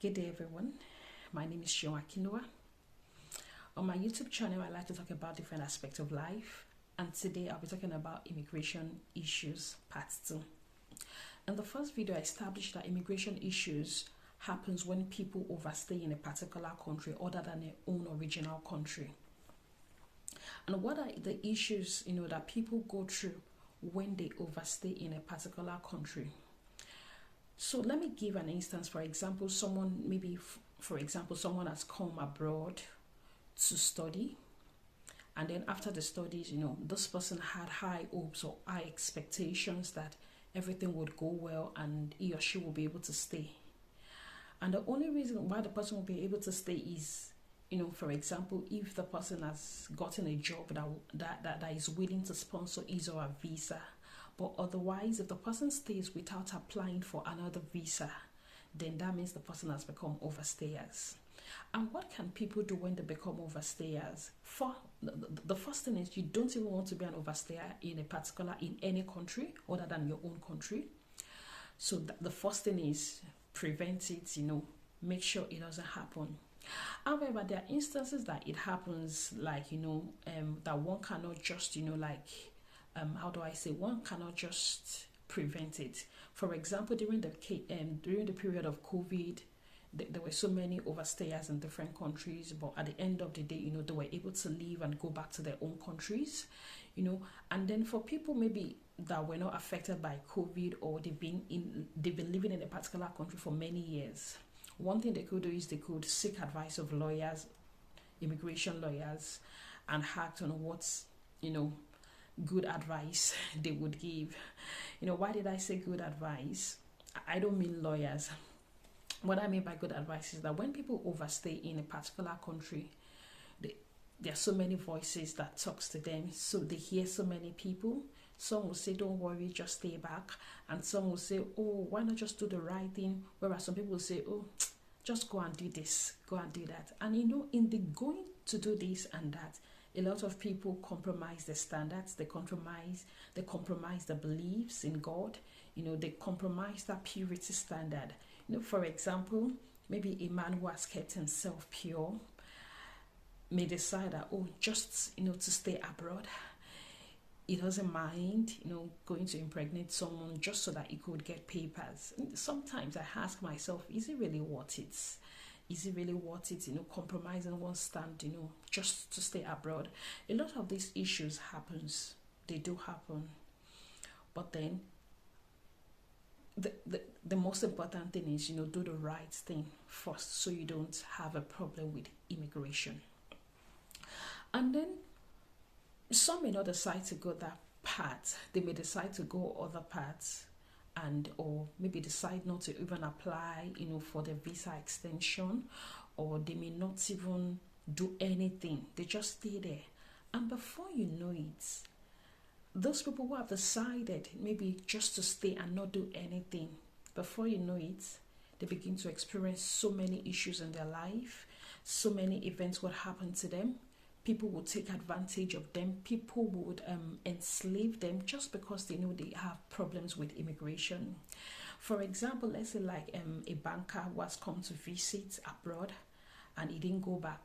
Good day, everyone. My name is Shion Akinoa. On my YouTube channel, I like to talk about different aspects of life, and today I'll be talking about immigration issues, part 2. In the first video, I established that immigration issues happens when people overstay in a particular country other than their own original country. And what are the issues, that people go through when they overstay in a particular country? So let me give an instance. For example, someone has come abroad to study, and then after the studies, this person had high hopes or high expectations that everything would go well and he or she will be able to stay. And the only reason why the person will be able to stay is, for example, if the person has gotten a job that is willing to sponsor his or her visa. But otherwise, if the person stays without applying for another visa, then that means the person has become overstayers. And what can people do when they become overstayers? The first thing is, you don't even want to be an overstayer in any country other than your own country. So the first thing is prevent it, make sure it doesn't happen. However, there are instances that it happens, like, that one cannot just, one cannot just prevent it. For example, during the period of COVID, there were so many overstayers in different countries, but at the end of the day, they were able to leave and go back to their own countries, and then for people maybe that were not affected by COVID, or they've been living in a particular country for many years, one thing they could do is they could seek advice of lawyers, immigration lawyers, and act on what's, good advice they would give. Why did I say good advice? I don't mean lawyers. What I mean by good advice is that when people overstay in a particular country, there are so many voices that talks to them, so they hear so many people. Some will say, don't worry, just stay back. And some will say, oh, why not just do the right thing? Whereas some people will say, oh, just go and do this, go and do that. And in the going to do this and that, a lot of people compromise the standards, they compromise the beliefs in God, they compromise that purity standard. For example, maybe a man who has kept himself pure may decide that, just, to stay abroad. He doesn't mind, going to impregnate someone just so that he could get papers. And sometimes I ask myself, is it really worth it? Is it really worth it, compromising one stand, just to stay abroad? A lot of these issues happens. They do happen. But then, the most important thing is, do the right thing first so you don't have a problem with immigration. And then, some may not decide to go that path. They may decide to go other paths, or maybe decide not to even apply, for the visa extension, or they may not even do anything. They just stay there. And before you know it, those people who have decided maybe just to stay and not do anything, before you know it, they begin to experience so many issues in their life. So many events would happen to them. People would take advantage of them. People would enslave them just because they know they have problems with immigration. For example, let's say like a banker who has come to visit abroad and he didn't go back.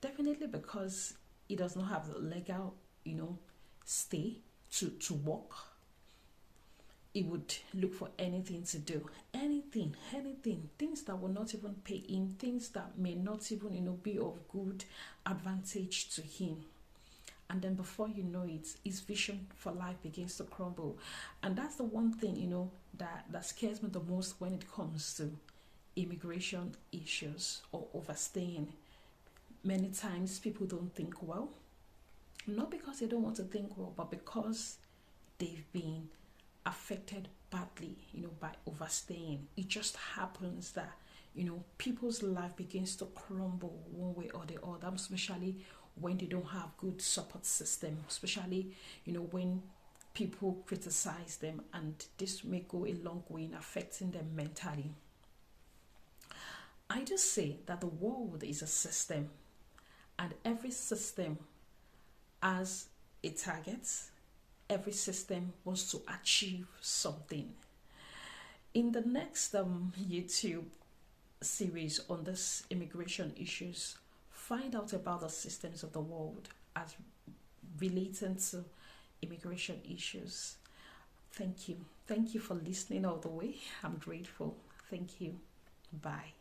Definitely because he does not have the legal, stay to work. He would look for anything to do. Anything. Things that will not even pay him, things that may not even, be of good advantage to him. And then before you know it, his vision for life begins to crumble. And that's the one thing, that scares me the most when it comes to immigration issues or overstaying. Many times people don't think well. Not because they don't want to think well, but because they've been affected badly, by overstaying. It just happens that, people's life begins to crumble one way or the other, especially when they don't have good support system, especially, when people criticize them, and this may go a long way in affecting them mentally. I just say that the world is a system, and every system has a target. Every system wants to achieve something. In the next YouTube series on this immigration issues. Find out about the systems of the world as relating to immigration issues. Thank you. Thank you for listening all the way. I'm grateful. Thank you. Bye.